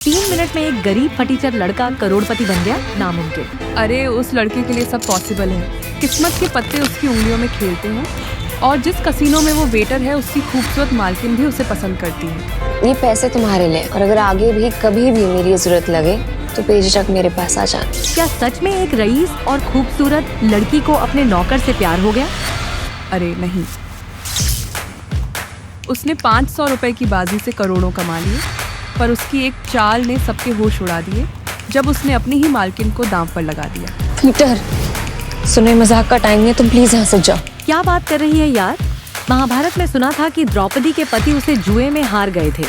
3 minute में एक गरीब फटीचर लड़का करोड़पति बन गया, नामुमकिन। अरे उस लड़के के लिए सब पॉसिबल है। किस्मत के पत्ते उसकी उंगलियों में खेलते हैं और जिस कसीनो में वो वेटर है उसकी खूबसूरत मालकिन भी उसे पसंद करती है। ये पैसे तुम्हारे लिए, और अगर आगे भी कभी भी मेरी जरूरत लगे तो बेझिझक मेरे पास आ जाना। क्या सच में एक रईस और खूबसूरत लड़की को अपने नौकर से प्यार हो गया? अरे नहीं, उसने 500 रुपए की बाजी से करोड़ों कमा लिए, पर उसकी एक चाल ने सबके होश उड़ा दिए जब उसने अपनी ही मालकिन को दांव पर लगा दिया। पीटर, सुने मजाक का टाइम है, तुम प्लीज यहाँ से जाओ। क्या बात कर रही है यार? महाभारत में सुना था कि द्रौपदी के पति उसे जुए में हार गए थे,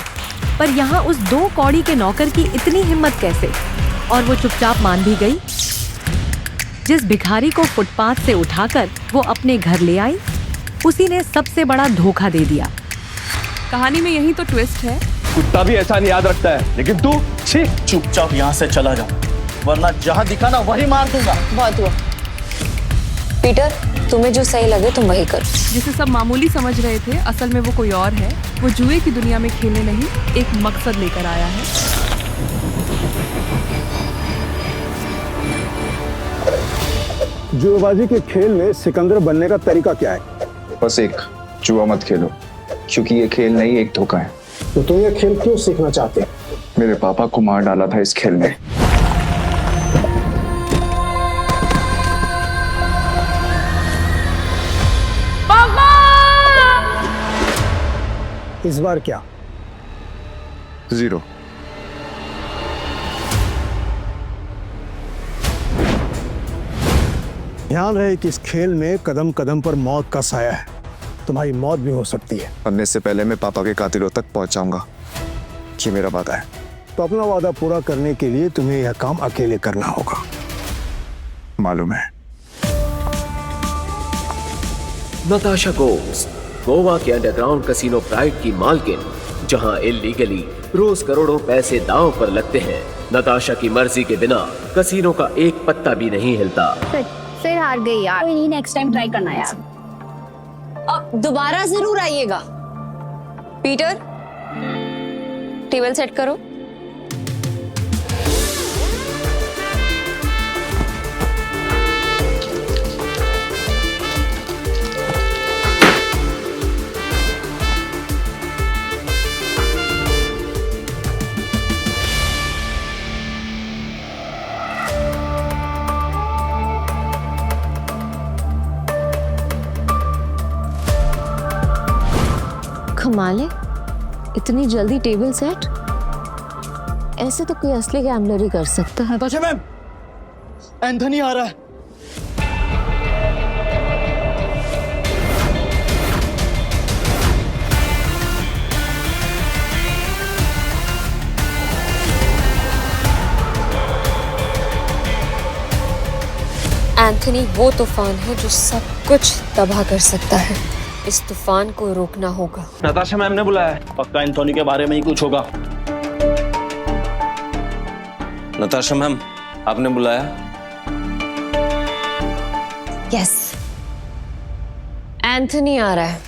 पर यहाँ उस 2 कौड़ी के नौकर की इतनी हिम्मत कैसे? और वो चुपचाप मान भी गई। जिस भिखारी को फुटपाथ से उठाकर वो अपने घर ले आई, उसी ने सबसे बड़ा धोखा दे दिया। कहानी में यही तो ट्विस्ट है। कुत्ता भी ऐसा नहीं याद रखता है, लेकिन तू छी। चुपचाप यहाँ से चला जाओ, वरना जहाँ दिखा ना वही मार दूंगा। बहुत हुआ पीटर, तुम्हें जो सही लगे तुम वही करो। जिसे सब मामूली समझ रहे थे, असल में वो कोई और है। वो जुए की दुनिया में खेलने नहीं, एक मकसद लेकर आया है। जुएबाजी के खेल में सिकंदर बनने का तरीका क्या है? बस एक जुआ मत खेलो, क्योंकि ये खेल नहीं एक धोखा है। तो तुम ये खेल क्यों सीखना चाहते हो? मेरे पापा को मार डाला था इस खेल में। इस बार क्या? 0। ध्यान रहे कि इस खेल में कदम कदम पर मौत का साया है। तुम्हारी मौत भी हो सकती है। मरने से पहले मैं पापा के कातिलों तक पहुंच जाऊंगा। ये मेरा वादा है। तो अपना वादा पूरा करने के लिए तुम्हें यह काम अकेले करना होगा। मालूम है। नताशा गोम्स, गोवा के अंडरग्राउंड कसिनो प्राइड की मालकिन, जहां इल्लीगली रोज करोड़ों पैसे दांव पर लगते हैं। नताशा की मर्जी के बिना कसिनो का एक पत्ता भी नहीं हिलता। फिर हार गई यार। कोई नहीं, नेक्स्ट टाइम ट्राई करना यार। अब दोबारा जरूर आइएगा। पीटर, टेबल सेट करो। कमाल है, इतनी जल्दी टेबल सेट? ऐसे तो कोई असली गैम्बलर ही कर सकता है। नताशा मैम, एंथनी आ रहा है। एंथनी वो तूफान है जो सब कुछ तबाह कर सकता है। इस तूफान को रोकना होगा। नताशा मैम ने बुलाया है, पक्का एंथोनी के बारे में ही कुछ होगा। नताशा मैम, आपने बुलाया? यस, एंथनी आ रहा है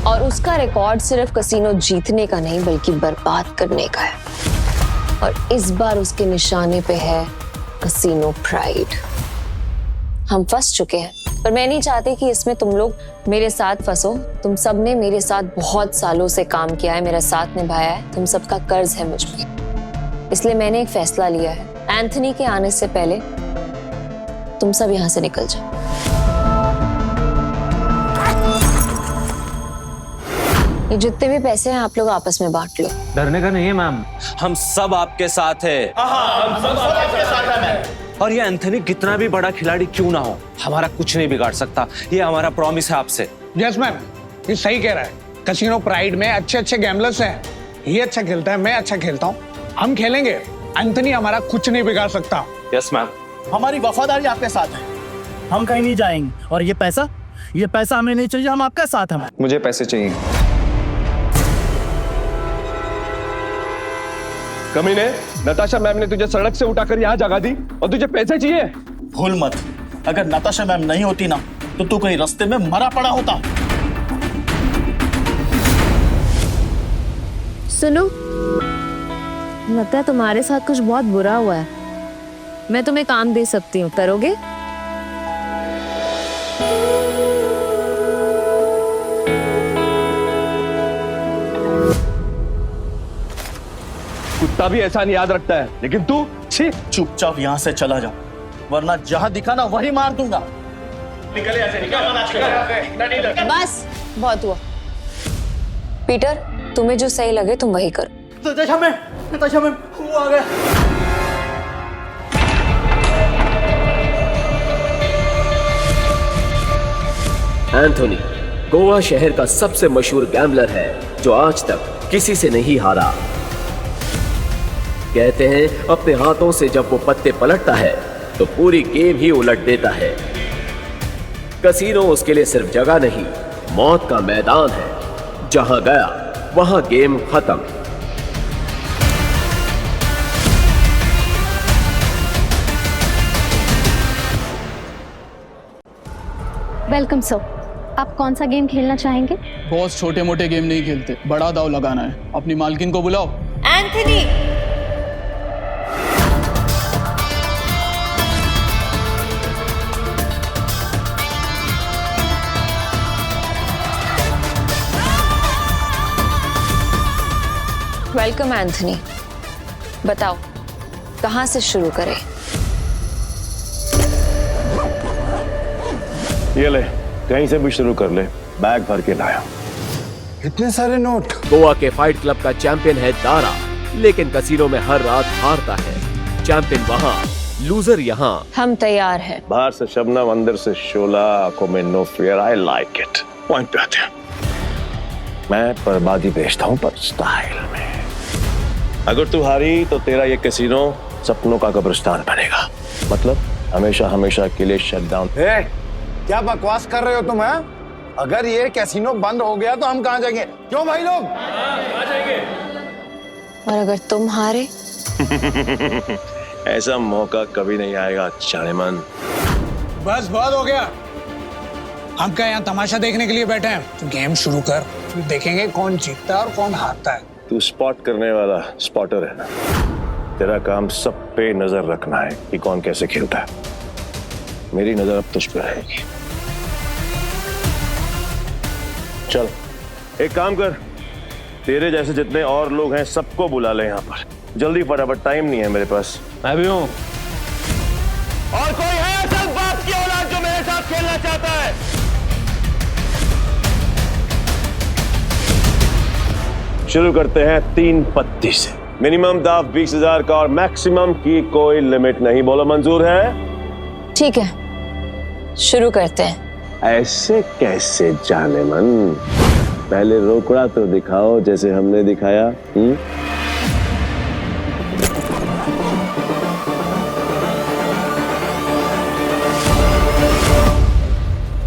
और उसका रिकॉर्ड सिर्फ कसिनो जीतने का नहीं बल्कि बर्बाद करने का है। और इस बार उसके निशाने पे है कसिनो प्राइड। हम फंस चुके हैं, पर मैं नहीं चाहती कि इसमें तुम लोग मेरे साथ फंसो। तुम सब ने मेरे साथ बहुत सालों से काम किया है, मेरा साथ निभाया है, तुम सबका कर्ज है मुझ पे। इसलिए मैंने एक फैसला लिया है, एंथनी के आने से पहले तुम सब यहाँ से निकल जाओ। ये जितने भी पैसे हैं आप लोग आपस में बांट लो। डरने का नहीं है मैम, हम सब आपके साथ हैं। और ये एंथनी कितना भी बड़ा खिलाड़ी क्यों ना हो, हमारा कुछ नहीं बिगाड़ सकता। ये हमारा प्रॉमिस है आपसे। यस मैम, ये सही कह रहा है। कसिनो प्राइड में अच्छे अच्छे गैम्बलर्स हैं। ये अच्छा खेलता है, मैं अच्छा खेलता हूँ, हम खेलेंगे। एंथनी हमारा कुछ नहीं बिगाड़ सकता। Yes ma'am. हमारी वफादारी आपके साथ है, हम कहीं नहीं जाएंगे। और ये पैसा हमें नहीं चाहिए, हम आपके साथ हैं। मुझे पैसे चाहिए। कमीने, नताशा मैम ने तुझे सड़क से उठाकर यहाँ जगा दी और तुझे पैसे चाहिए? भूल मत, अगर नताशा मैम नहीं होती ना तो तू कहीं रास्ते में मरा पड़ा होता। सुनो, लगता है तुम्हारे साथ कुछ बहुत बुरा हुआ है। मैं तुम्हें काम दे सकती हूँ, करोगे? कुत्ता भी ऐसा नहीं याद रखता है, लेकिन तू छी। चुपचाप यहाँ से चला जा, वरना जहाँ दिखा ना वही मार दूंगा। निकले ऐसे, निकल। बस बहुत हुआ। पीटर, तुम्हें जो सही लगे तुम वही करो। नताशा मैम, वो आ गया। एंथोनी गोवा शहर का सबसे मशहूर गैम्बलर है जो आज तक किसी से नहीं हारा। कहते हैं अपने हाथों से जब वो पत्ते पलटता है तो पूरी गेम ही उलट देता है। कसीनो उसके लिए सिर्फ जगह नहीं, मौत का मैदान है। जहां गया वहां गेम खत्म। वेलकम सर, आप कौन सा गेम खेलना चाहेंगे? बॉस छोटे मोटे गेम नहीं खेलते, बड़ा दाव लगाना है। अपनी मालकिन को बुलाओ। Anthony, welcome Anthony. बताओ कहां से शुरू करें? ये ले, कहीं से भी शुरू कर ले, बैग भर के लाया। इतने सारे नोट। गोवा के फाइट क्लब का चैंपियन है दारा, लेकिन कसीनो में हर रात हारता है। चैंपियन वहां, लूजर यहाँ। हम तैयार हैं। बाहर से शबनम, अंदर से शोला, आंखों में no fear. I like it. Point पे आते हैं। मैं बर्बादी बेचता हूँ पर स्टाइल में। अगर तू हारी तो तेरा ये कैसीनो सपनों का कब्रिस्तान बनेगा। मतलब हमेशा हमेशा के लिए शट डाउन। क्या बकवास कर रहे हो तुम? हैं? अगर ये कैसीनो बंद हो गया तो हम कहाँ जाएंगे? क्यों भाई लोग? और अगर तुम हारे? ऐसा मौका कभी नहीं आएगा जानेमन। बस बहुत हो गया। हम क्या यहाँ तमाशा देखने के लिए बैठे हैं? तो गेम शुरू कर, फिर देखेंगे कौन जीतता है और कौन हारता है। तू स्पॉट करने वाला स्पॉटर है ना? तेरा काम सब पे नजर रखना है कि कौन कैसे खेलता है। मेरी नजर अब तुझ पे रहेगी। चल एक काम कर, तेरे जैसे जितने और लोग हैं सबको बुला ले यहाँ पर जल्दी, फटाफट, टाइम नहीं है मेरे पास। मैं भी हूँ। और कोई है असल बाप की औलाद जो मेरे साथ खेलना चाहता है? शुरू करते हैं 3 पत्ती से। मिनिमम दाव 20,000 का और मैक्सिमम की कोई लिमिट नहीं। बोलो मंजूर है? ठीक है, शुरू करते हैं। ऐसे कैसे जानेमन? पहले रोकड़ा तो दिखाओ जैसे हमने दिखाया।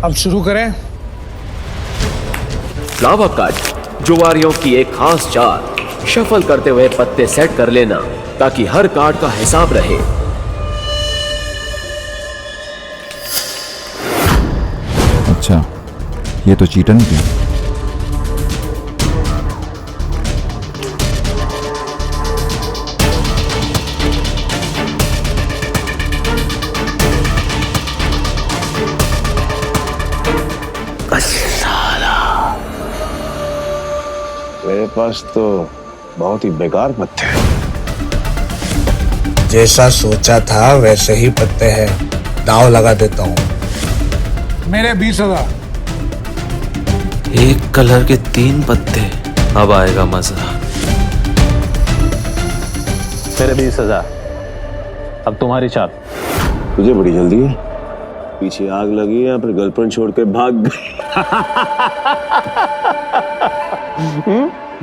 अब शुरू करें। फ्लावर कार्ड जुआरियों की एक खास चाल, शफल करते हुए पत्ते सेट कर लेना ताकि हर कार्ड का हिसाब रहे। अच्छा, ये तो चीटर निकला। मेरे पास तो बहुत ही बेकार पत्ते हैं। जैसा सोचा था वैसे ही पत्ते हैं। दाव लगा देता हूँ। मेरे 20,000। एक कलर के 3 पत्ते, अब आएगा मजा। मेरे 20,000। अब तुम्हारी चाल। तुझे बड़ी जल्दी है? पीछे आग लगी या फिर गर्लफ्रेंड छोड़ के भाग गई?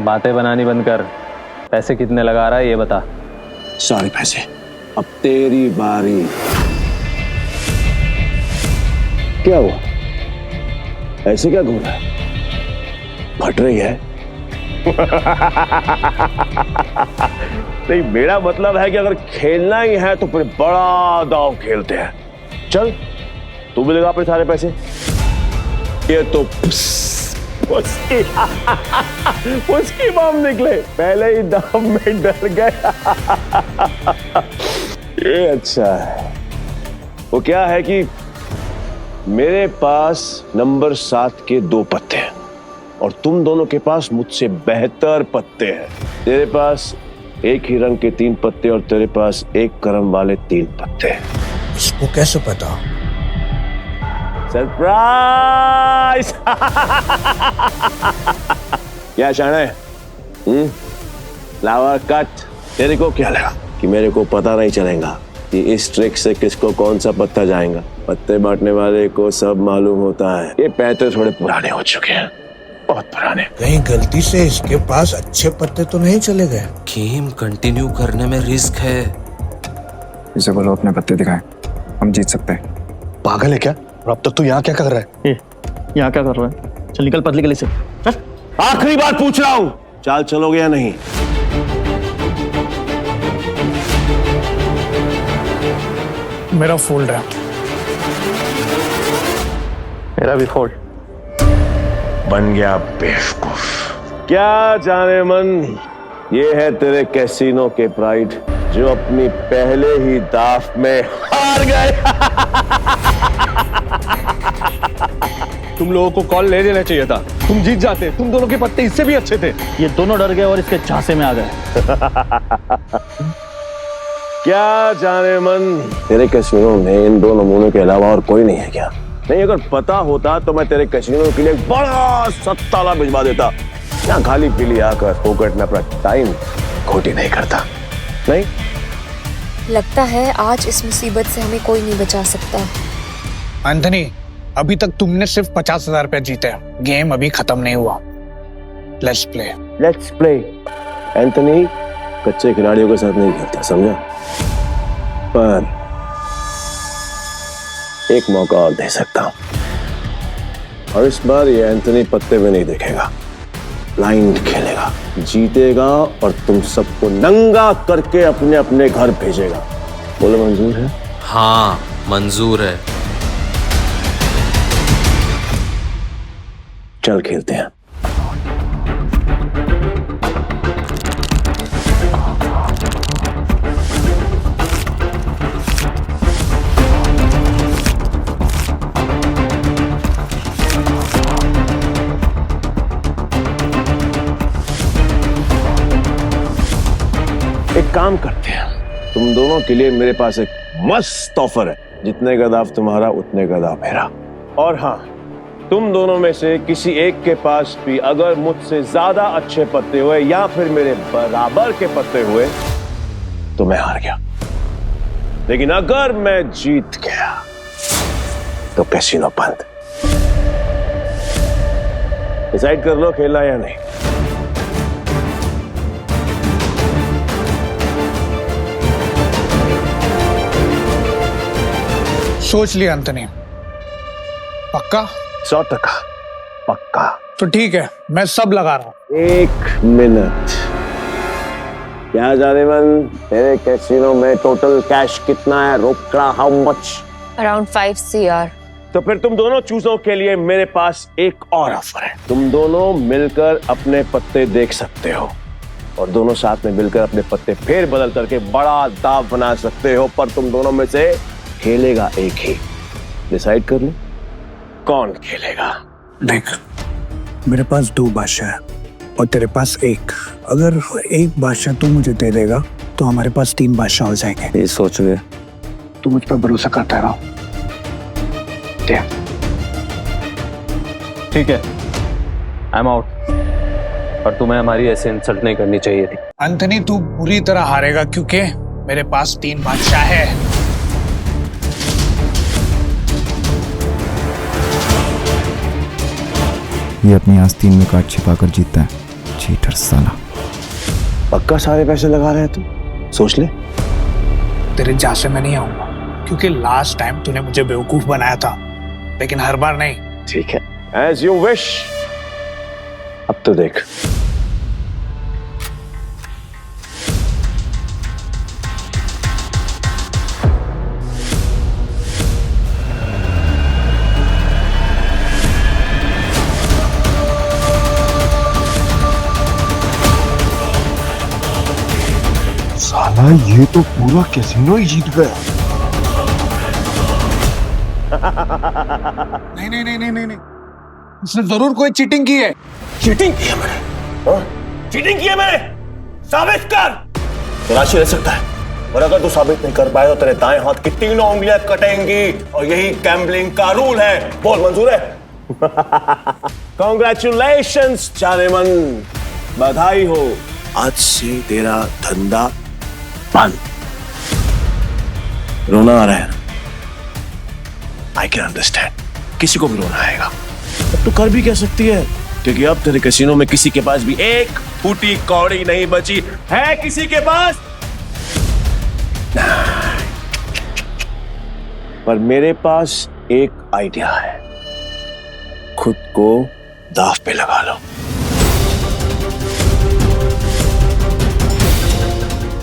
बातें बनानी बंद कर। पैसे कितने लगा रहा है ये बता। सारे पैसे। अब तेरी बारी। क्या हुआ? ऐसे क्या घूम रहा है? फट रही है? नहीं, मेरा मतलब है कि अगर खेलना ही है तो फिर बड़ा दांव खेलते हैं। चल तू भी लगा अपने सारे पैसे। ये तो उसकी बम निकले, पहले ही दाम में डर गया। ये अच्छा है। वो क्या है कि मेरे पास नंबर 7 के 2 पत्ते हैं और तुम दोनों के पास मुझसे बेहतर पत्ते हैं। तेरे पास एक ही रंग के 3 पत्ते और तेरे पास एक क्रम वाले 3 पत्ते हैं। इसको कैसे पता? सरप्राइज! क्या शाने? लावा कट। तेरे को क्या लगा कि मेरे को पता नहीं चलेगा कि इस ट्रिक से किसको कौन सा पत्ता जाएगा? पत्ते बांटने वाले को सब मालूम होता है। ये पैसे थोड़े पुराने हो चुके हैं, बहुत पुराने। कहीं गलती से इसके पास अच्छे पत्ते तो नहीं चले गए? गेम कंटिन्यू करने में रिस्क है। इसे बोलो अपने पत्ते दिखाएं, हम जीत सकते हैं। पागल है क्या? और अब तक तू यहाँ क्या कर रहा है? यहाँ क्या कर रहा है? चल निकल पतली गली से। आखिरी बार पूछ रहा हूँ, चाल चलोगे या नहीं? मेरा फोल्ड है। मेरा भी फोल्ड। बन गया बेवकूफ। क्या जाने मन, ये है तेरे कैसीनो के प्राइड जो अपनी पहले ही दाव में हार गए। तुम लोगों को कॉल ले लेना चाहिए था, तुम जीत जाते। तुम दोनों के पत्ते इससे भी अच्छे थे। ये दोनों डर गए और इसके झांसे में आ गए। क्या जाने मन, तेरे कैसीनो में इन 2 नमूनों के अलावा और कोई नहीं है क्या? नहीं, अगर पता होता तो मैं तेरे कैसीनो के लिए एक बड़ा सत्ताला भिजवा देता। यहाँ खाली पीली आकर फोकट में अपना टाइम खोटी नहीं करता। नहीं लगता है आज इस मुसीबत से हमें कोई नहीं बचा सकता। एंथनी, अभी तक तुमने सिर्फ 50,000 रुपए जीते हैं। गेम अभी खत्म नहीं हुआ। Let's play. Let's play. Anthony कच्चे खिलाड़ियों के साथ नहीं खेलता, समझा? पर एक मौका और दे सकता हूं, और इस बार ये एंथनी पत्ते में नहीं देखेगा, ब्लाइंड खेलेगा, जीतेगा और तुम सबको नंगा करके अपने अपने घर भेजेगा। बोलो मंजूर है? हाँ मंजूर है। चल खेलते हैं। एक काम करते हैं, तुम दोनों के लिए मेरे पास एक मस्त ऑफर है। जितने का दाव तुम्हारा उतने का दाव मेरा। और हाँ, तुम दोनों में से किसी एक के पास भी अगर मुझसे ज्यादा अच्छे पत्ते हुए या फिर मेरे बराबर के पत्ते हुए तो मैं हार गया। लेकिन अगर मैं जीत गया तो कैसीनो बंद। डिसाइड कर लो खेलना या नहीं। सोच लिया एंथनी? पक्का? 100% पक्का। तो ठीक है, मैं सब लगा रहा हूं। 1 मिनट। क्या जाने मन, तेरे कैसीनो में टोटल कैश कितना है? रोकड़ा हाउ मच? Around 5 CR। तो फिर तुम दोनों चूजों के लिए मेरे पास एक और ऑफर है। तुम दोनों मिलकर अपने पत्ते देख सकते हो और दोनों साथ में मिलकर अपने पत्ते फेर बदल करके बड़ा दाव बना सकते हो, पर तुम दोनों में से खेलेगा एक ही। डिसाइड कर लो कौन खेलेगा। देख, मेरे पास 2 बादशाह है और तेरे पास 1। अगर एक बादशाह तू मुझे दे देगा तो हमारे पास 3 बादशाह हो जाएंगे। ये सोच रहे तू मुझ पर भरोसा करता रहो। ठीक है, आई एम आउट। पर तुम्हें हमारी ऐसे इंसल्ट नहीं करनी चाहिए थी। एंथनी, तू पूरी तरह हारेगा क्योंकि मेरे पास 3 बादशाह है। ये अपनी आस्तीन में काट छिपाकर जीतता है। चीटर साला। पक्का सारे पैसे लगा रहे हैं तुम? सोच ले। तेरे झांसे में नहीं आऊंगा क्योंकि लास्ट टाइम तूने मुझे बेवकूफ बनाया था, लेकिन हर बार नहीं। ठीक है, एज यू विश। अब तो देख। साला ये तो पूरा कैसीनो ही जीत गया। नहीं, इसने जरूर कोई चीटिंग की है। चीटिंग की है मैंने? चीटिंग की है मैंने? साबित कर। तलाशी रह सकता है, और अगर तू साबित नहीं कर पाए तो तेरे दाएं हाथ की तीनों उंगलियां कटेंगी, और यही गैम्बलिंग का रूल है। बोल, मंजूर है? कॉन्ग्रेचुलेशंस जानेमन, बधाई हो। आज से तेरा धंधा बंद। रोना आ रहा है? आई कैन अंडरस्टैंड, किसी को भी रोना आएगा। अब तू कर भी क्या सकती है, क्योंकि अब तेरे कैसीनो में किसी के पास भी एक फूटी कौड़ी नहीं बची है। किसी के पास? पर मेरे पास एक आइडिया है, खुद को दांव पे लगा लो।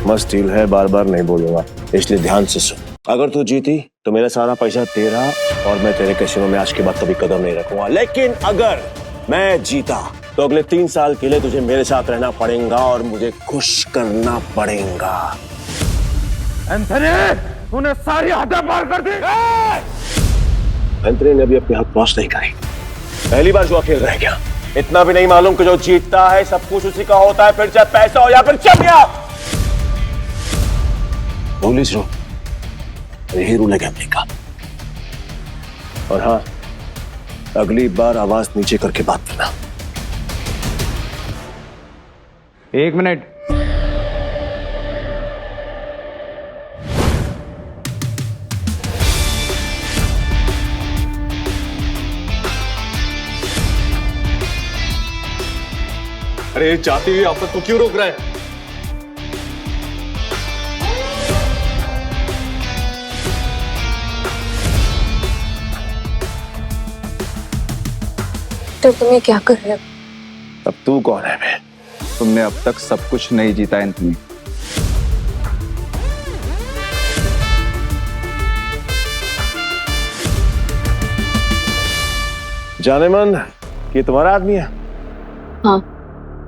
मस्त डील है, बार बार नहीं बोलूंगा, इसलिए ध्यान से सुन। अगर तू जीती तो मेरा सारा पैसा तेरा, और मैं तेरे कैसीनो में आज के बाद कभी कदम नहीं रखूंगा। लेकिन अगर मैं जीता तो अगले 3 साल के लिए तुझे मेरे साथ रहना पड़ेगा और मुझे खुश करना पड़ेगा। एंथनी, तूने सारी हदें पार कर दी। एंथनी ने अभी अपनी हद क्रॉस नहीं करी, पहली बार जुआ खेल रहा है क्या? इतना भी नहीं मालूम कि जो जीतता है सब कुछ उसी का होता है, फिर चाहे पैसा हो या फिर चमिया। पुलिस रो, यही रूल है गैम्बलिंग का। और हाँ, अगली बार आवाज नीचे करके बात करना। 1 मिनट। अरे जाती हुई आफत को क्यों रोक रहा है? तो तुम्हें क्या कर रहे हो? अब तू कौन है बे? तुमने अब तक सब कुछ नहीं जीता एंथनी। जानेमन, ये तुम्हारा आदमी है? हाँ।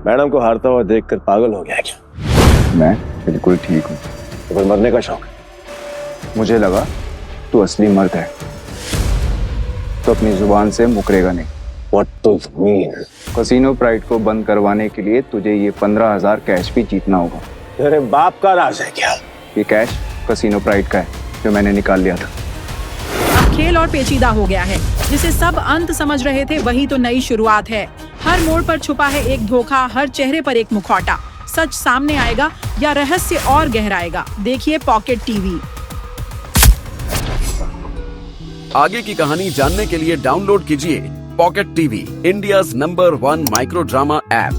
मैडम को हारता हुआ देखकर पागल हो गया क्या? मैं बिल्कुल ठीक हूँ। तो फिर मरने का शौक? मुझे लगा तू असली मर्द है तो अपनी जुबान से मुकरेगा नहीं। What does it mean? Casino pride को बंद करवाने के लिए तुझे ये 15,000 कैश भी जीतना होगा। तेरे बाप का राज है क्या? ये कैश कैसीनो प्राइड का है जो मैंने निकाल लिया था। अब खेल और पेचीदा हो गया है, जिसे सब अंत समझ रहे थे वही तो नई शुरुआत है। हर मोड़ पर छुपा है एक धोखा, हर चेहरे पर एक मुखौटा। सच सामने आएगा या रहस्य और गहराएगा? देखिए पॉकेट टीवी। आगे की कहानी जानने के लिए डाउनलोड कीजिए pocket TV, India's number 1 micro drama app.